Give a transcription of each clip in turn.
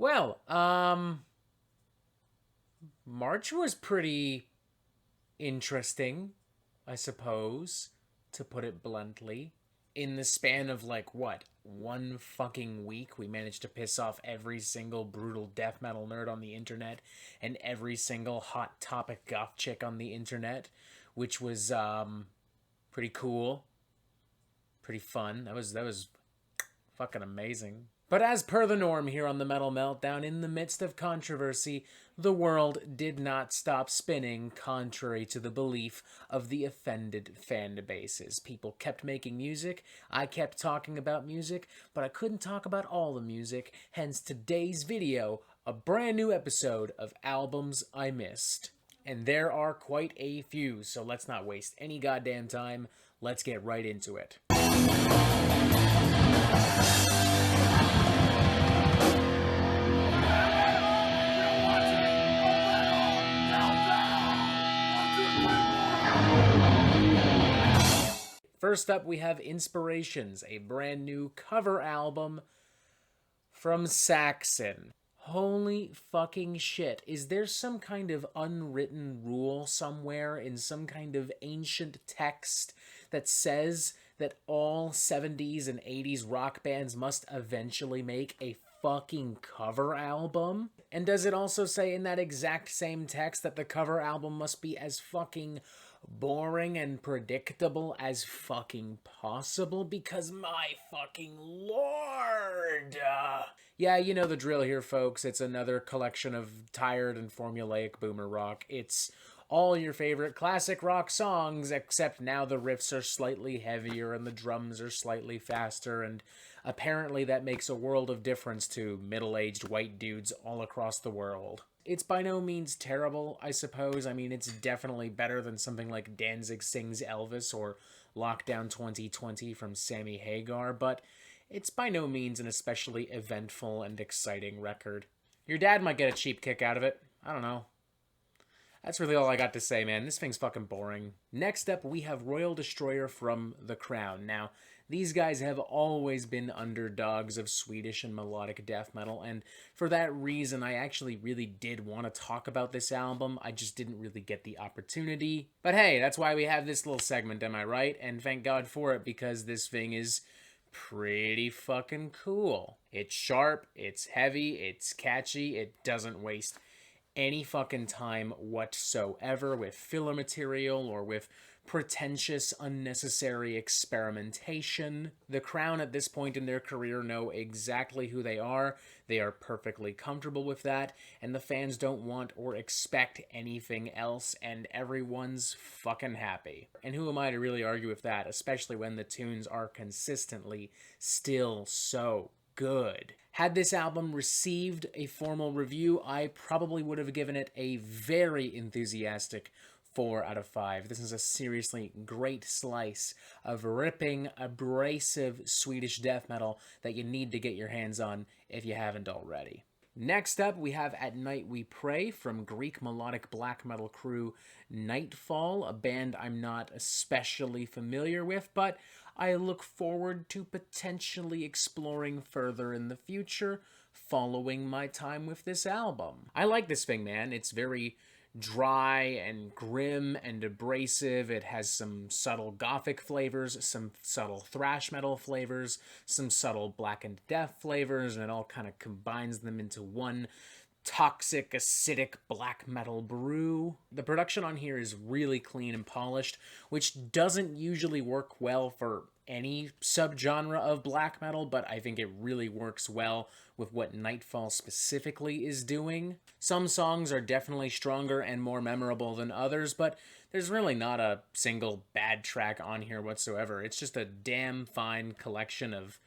Well, March was pretty interesting, I suppose, to put it bluntly. In the span of, like, what, one fucking week, we managed to piss off every single brutal death metal nerd on the internet and every single hot topic goth chick on the internet, which was, pretty cool. Pretty fun. That was fucking amazing. But as per the norm here on the Metal Meltdown, in the midst of controversy, the world did not stop spinning, contrary to the belief of the offended fan bases. People kept making music, I kept talking about music, but I couldn't talk about all the music, hence today's video, a brand new episode of Albums I Missed. And there are quite a few, so let's not waste any goddamn time. Let's get right into it. First up, we have Inspirations, a brand new cover album from Saxon. Holy fucking shit. Is there some kind of unwritten rule somewhere in some kind of ancient text that says that all 70s and 80s rock bands must eventually make a fucking cover album? And does it also say in that exact same text that the cover album must be as fucking boring and predictable as fucking possible? Because my fucking lord! Yeah, you know the drill here, folks. It's another collection of tired and formulaic boomer rock. It's all your favorite classic rock songs, except now the riffs are slightly heavier and the drums are slightly faster, and apparently that makes a world of difference to middle-aged white dudes all across the world. It's by no means terrible, I suppose. I mean, it's definitely better than something like Danzig Sings Elvis or Lockdown 2020 from Sammy Hagar, but it's by no means an especially eventful and exciting record. Your dad might get a cheap kick out of it. I don't know. That's really all I got to say, man. This thing's fucking boring. Next up, we have Royal Destroyer from The Crown. Now, these guys have always been underdogs of Swedish and melodic death metal, and for that reason, I actually really did want to talk about this album. I just didn't really get the opportunity. But hey, that's why we have this little segment, am I right? And thank God for it, because this thing is pretty fucking cool. It's sharp, it's heavy, it's catchy, it doesn't waste any fucking time whatsoever with filler material or with pretentious, unnecessary experimentation. The Crown at this point in their career know exactly who they are. They are perfectly comfortable with that, and the fans don't want or expect anything else, and everyone's fucking happy. And who am I to really argue with that, especially when the tunes are consistently still so good. Had this album received a formal review, I probably would have given it a very enthusiastic 4 out of 5. This is a seriously great slice of ripping, abrasive Swedish death metal that you need to get your hands on if you haven't already. Next up, we have At Night We Pray from Greek melodic black metal crew Nightfall, a band I'm not especially familiar with, but I look forward to potentially exploring further in the future following my time with this album. I like this thing, man. It's very dry and grim and abrasive. It has some subtle gothic flavors, some subtle thrash metal flavors, some subtle Black and Death flavors, and it all kind of combines them into one toxic, acidic black metal brew. The production on here is really clean and polished, which doesn't usually work well for any subgenre of black metal, but I think it really works well with what Nightfall specifically is doing. Some songs are definitely stronger and more memorable than others, but there's really not a single bad track on here whatsoever. It's just a damn fine collection of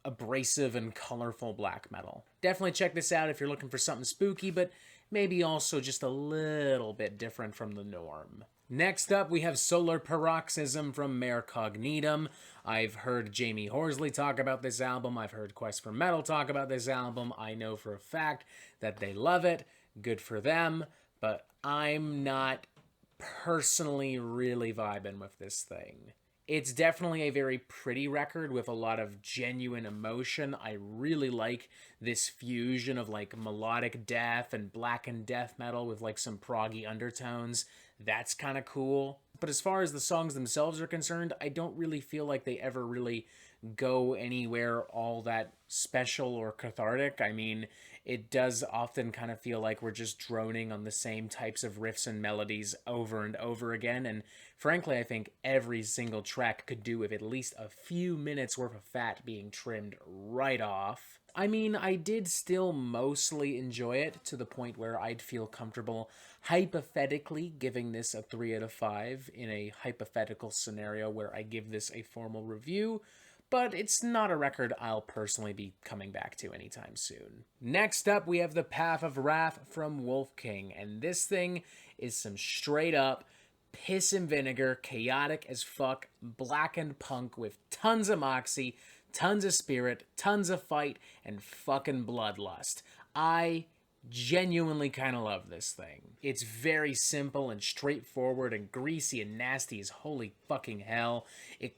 abrasive and colorful black metal. Definitely check this out if you're looking for something spooky, but maybe also just a little bit different from the norm. Next up, we have Solar Paroxysm from Mare Cognitum. I've heard Jamie Horsley talk about this album. I've heard Quest for Metal talk about this album. I know for a fact that they love it. Good for them. But I'm not personally really vibing with this thing. It's definitely a very pretty record with a lot of genuine emotion. I really like this fusion of like melodic death and blackened death metal with like some proggy undertones. That's kind of cool. But as far as the songs themselves are concerned, I don't really feel like they ever really go anywhere all that special or cathartic. I mean, it does often kind of feel like we're just droning on the same types of riffs and melodies over and over again, and frankly, I think every single track could do with at least a few minutes worth of fat being trimmed right off. I mean, I did still mostly enjoy it to the point where I'd feel comfortable hypothetically giving this a 3 out of 5 in a hypothetical scenario where I give this a formal review, but it's not a record I'll personally be coming back to anytime soon. Next up, we have The Path of Wrath from Wolf King, and this thing is some straight up piss and vinegar, chaotic as fuck, blackened punk with tons of moxie, tons of spirit, tons of fight, and fucking bloodlust. I genuinely kind of love this thing. It's very simple and straightforward and greasy and nasty as holy fucking hell. It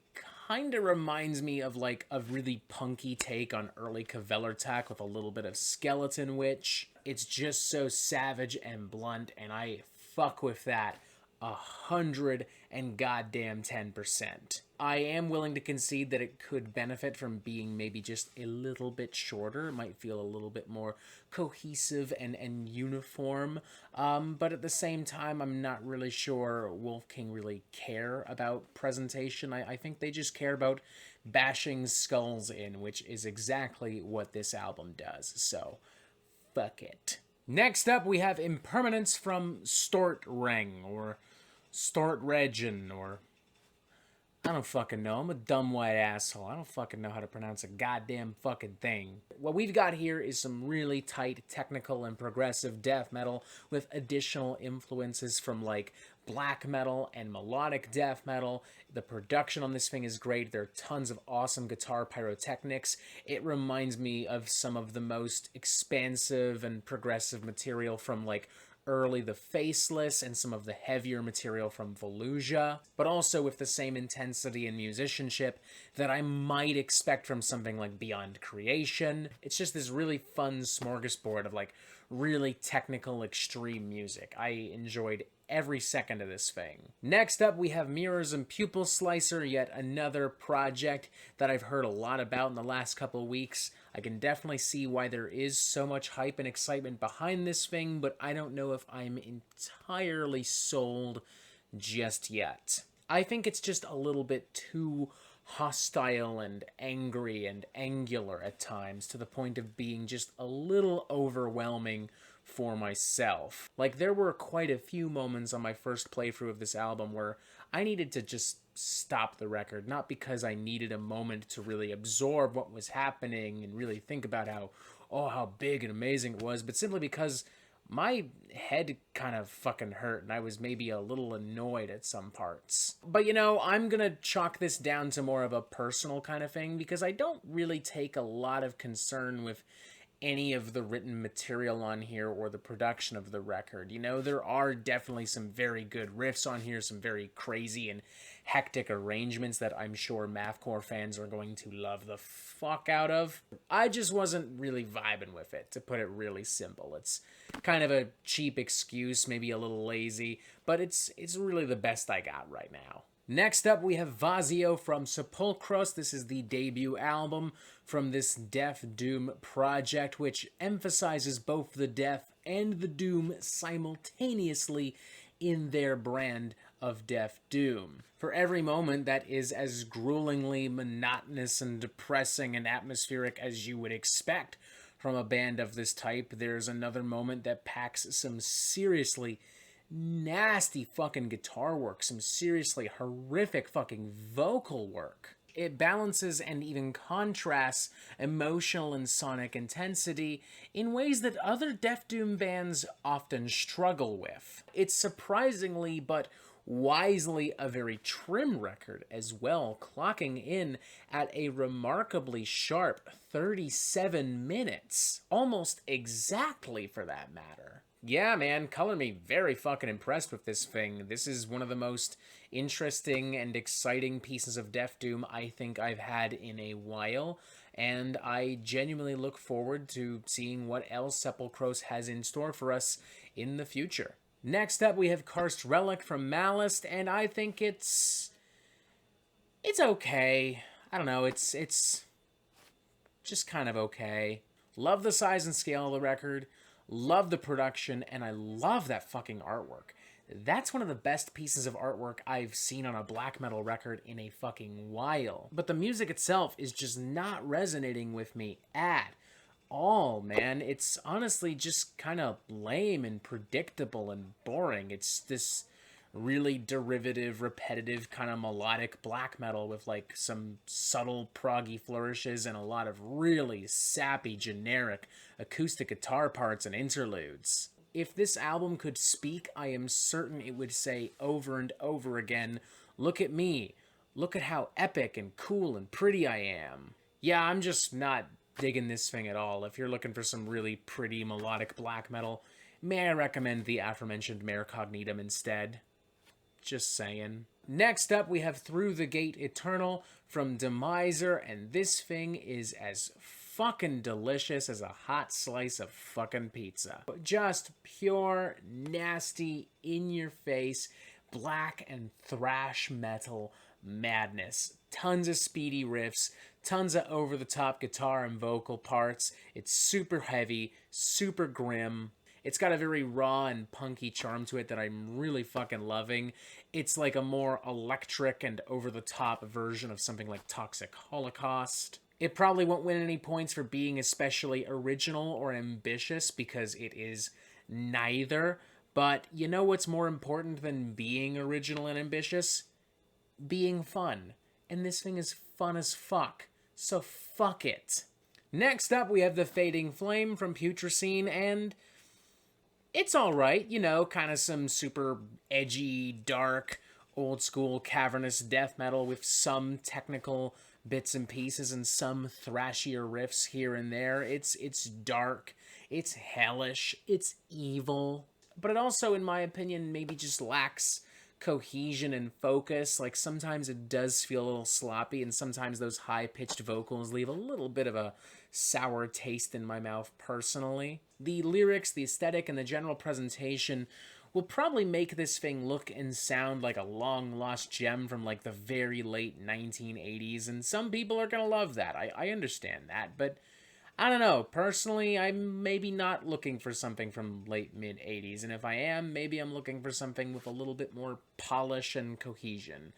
kind of reminds me of like a really punky take on early Kvelertak with a little bit of Skeleton Witch. It's just so savage and blunt, and I fuck with that 100 and goddamn 10%. I am willing to concede that it could benefit from being maybe just a little bit shorter. It might feel a little bit more cohesive and uniform. But at the same time, I'm not really sure Wolf King really care about presentation. I think they just care about bashing skulls in, which is exactly what this album does. So, fuck it. Next up, we have Impermanence from Stortregn, or Stortregn, or I don't fucking know. I'm a dumb white asshole. I don't fucking know how to pronounce a goddamn fucking thing. What we've got here is some really tight technical and progressive death metal with additional influences from like black metal and melodic death metal. The production on this thing is great. There are tons of awesome guitar pyrotechnics. It reminds me of some of the most expansive and progressive material from like early The Faceless and some of the heavier material from Volusia, but also with the same intensity and musicianship that I might expect from something like Beyond Creation. It's just this really fun smorgasbord of like really technical extreme music. I enjoyed every second of this thing. Next up, we have Mirrors and Pupil Slicer, yet another project that I've heard a lot about in the last couple of weeks. I can definitely see why there is so much hype and excitement behind this thing, but I don't know if I'm entirely sold just yet. I think it's just a little bit too hostile and angry and angular at times, to the point of being just a little overwhelming for myself. Like, there were quite a few moments on my first playthrough of this album where I needed to just stop the record, not because I needed a moment to really absorb what was happening and really think about how big and amazing it was, but simply because my head kind of fucking hurt and I was maybe a little annoyed at some parts. But you know, I'm gonna chalk this down to more of a personal kind of thing, because I don't really take a lot of concern with any of the written material on here or the production of the record. You know, there are definitely some very good riffs on here, some very crazy and hectic arrangements that I'm sure mathcore fans are going to love the fuck out of. I just wasn't really vibing with it, to put it really simple. It's kind of a cheap excuse, maybe a little lazy, but it's really the best I got right now. Next up, we have Vazio from Sepulcros. This is the debut album from this Death Doom project, which emphasizes both the death and the doom simultaneously in their brand of Death Doom. For every moment that is as gruelingly monotonous and depressing and atmospheric as you would expect from a band of this type, there's another moment that packs some seriously nasty fucking guitar work, some seriously horrific fucking vocal work. It balances and even contrasts emotional and sonic intensity in ways that other Death Doom bands often struggle with. It's surprisingly but wisely a very trim record as well, clocking in at a remarkably sharp 37 minutes. Almost exactly, for that matter. Yeah, man, color me very fucking impressed with this thing. This is one of the most interesting and exciting pieces of Death Doom I think I've had in a while, and I genuinely look forward to seeing what else Sepulcros has in store for us in the future. Next up, we have Karst Relic from Malist, and I think it's okay. I don't know, it's just kind of okay. Love the size and scale of the record, love the production, and I love that fucking artwork. That's one of the best pieces of artwork I've seen on a black metal record in a fucking while. But the music itself is just not resonating with me at all, man. It's honestly just kind of lame and predictable and boring. It's this really derivative, repetitive, kind of melodic black metal with like some subtle proggy flourishes and a lot of really sappy, generic acoustic guitar parts and interludes. If this album could speak, I am certain it would say over and over again, "Look at me. Look at how epic and cool and pretty I am." Yeah, I'm just not digging this thing at all. If you're looking for some really pretty melodic black metal, may I recommend the aforementioned Mare Cognitum instead? Just saying. Next up, we have Through the Gate Eternal from Demiser, and this thing is as fucking delicious as a hot slice of fucking pizza. Just pure, nasty, in-your-face, black and thrash metal madness. Tons of speedy riffs, tons of over-the-top guitar and vocal parts. It's super heavy, super grim. It's got a very raw and punky charm to it that I'm really fucking loving. It's like a more electric and over-the-top version of something like Toxic Holocaust. It probably won't win any points for being especially original or ambitious because it is neither. But you know what's more important than being original and ambitious? Being fun. And this thing is fun as fuck. So fuck it. Next up, we have The Fading Flame from Putrescine, and it's alright, you know, kind of some super edgy, dark, old-school, cavernous death metal with some technical bits and pieces and some thrashier riffs here and there. It's dark, it's hellish, it's evil, but it also, in my opinion, maybe just lacks cohesion and focus. Like, sometimes it does feel a little sloppy, and sometimes those high-pitched vocals leave a little bit of a sour taste in my mouth personally. The lyrics, the aesthetic, and the general presentation will probably make this thing look and sound like a long-lost gem from, like, the very late 1980s, and some people are gonna love that. I understand that, but I don't know. Personally, I'm maybe not looking for something from late mid-80s, and if I am, maybe I'm looking for something with a little bit more polish and cohesion.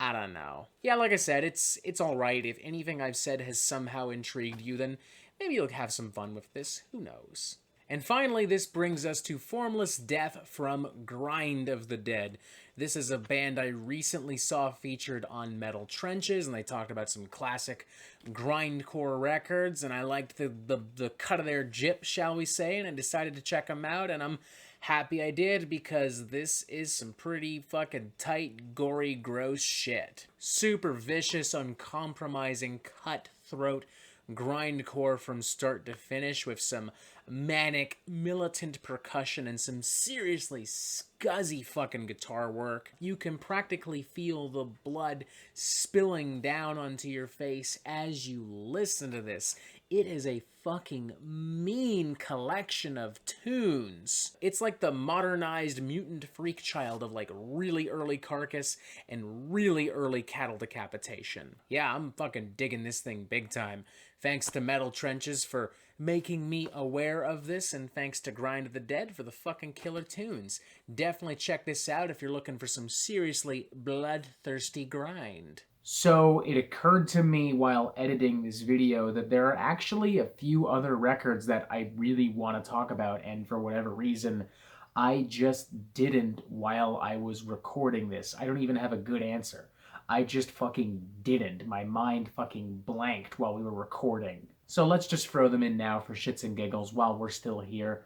I don't know. Yeah, like I said, it's alright. If anything I've said has somehow intrigued you, then maybe you'll have some fun with this. Who knows? And finally, this brings us to Formless Death from Grind of the Dead. This is a band I recently saw featured on Metal Trenches, and they talked about some classic grindcore records, and I liked the cut of their jip, shall we say, and I decided to check them out, and I'm happy I did, because this is some pretty fucking tight, gory, gross shit. Super vicious, uncompromising, cutthroat grindcore from start to finish with some manic, militant percussion and some seriously scuzzy fucking guitar work. You can practically feel the blood spilling down onto your face as you listen to this. It is a fucking mean collection of tunes. It's like the modernized mutant freak child of like really early Carcass and really early Cattle Decapitation. Yeah, I'm fucking digging this thing big time. Thanks to Metal Trenches for making me aware of this, and thanks to Grind of the Dead for the fucking killer tunes. Definitely check this out if you're looking for some seriously bloodthirsty grind. So it occurred to me while editing this video that there are actually a few other records that I really want to talk about, and for whatever reason, I just didn't while I was recording this. I don't even have a good answer. I just fucking didn't. My mind fucking blanked while we were recording. So let's just throw them in now for shits and giggles while we're still here.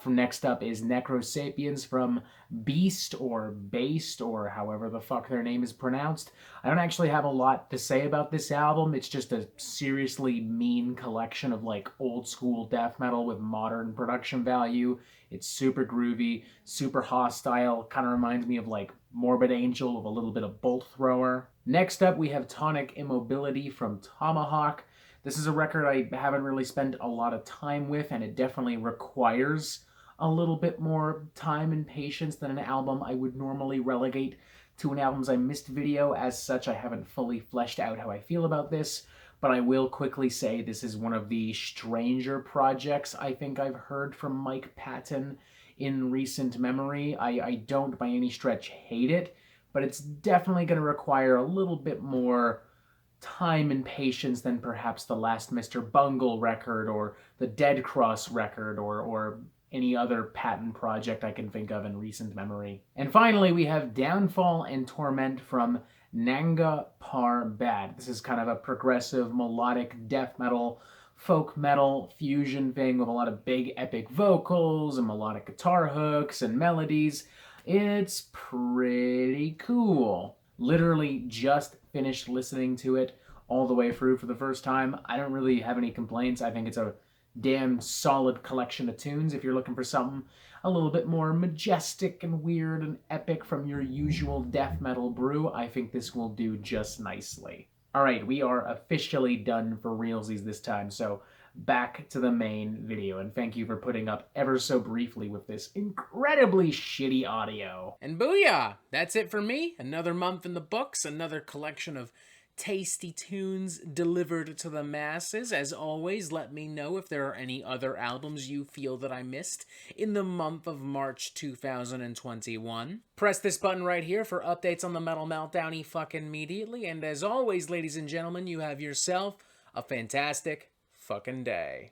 From next up is Necro Sapiens from Baest or Baest or however the fuck their name is pronounced. I don't actually have a lot to say about this album. It's just a seriously mean collection of like old school death metal with modern production value. It's super groovy, super hostile, kind of reminds me of like Morbid Angel with a little bit of Bolt Thrower. Next up we have Tonic Immobility from Tomahawk. This is a record I haven't really spent a lot of time with, and it definitely requires a little bit more time and patience than an album I would normally relegate to an Albums I Missed video. As such, I haven't fully fleshed out how I feel about this, but I will quickly say this is one of the stranger projects I think I've heard from Mike Patton in recent memory. I don't by any stretch hate it, but it's definitely going to require a little bit more time and patience than perhaps the last Mr. Bungle record or the Dead Cross record or any other Patton project I can think of in recent memory. And finally, we have Downfall and Torment from Nanga Parbat. This is kind of a progressive melodic death metal, folk metal fusion thing with a lot of big epic vocals and melodic guitar hooks and melodies. It's pretty cool. Literally just finished listening to it all the way through for the first time. I don't really have any complaints. I think it's a damn solid collection of tunes. If you're looking for something a little bit more majestic and weird and epic from your usual death metal brew, I think this will do just nicely. Alright, we are officially done for realsies this time, so back to the main video, and thank you for putting up ever so briefly with this incredibly shitty audio. And booyah! That's it for me. Another month in the books, another collection of tasty tunes delivered to the masses. As always, let me know if there are any other albums you feel that I missed in the month of March 2021. Press this button right here for updates on the Metal Meltdown fucking immediately, and as always, ladies and gentlemen, you have yourself a fantastic fucking day.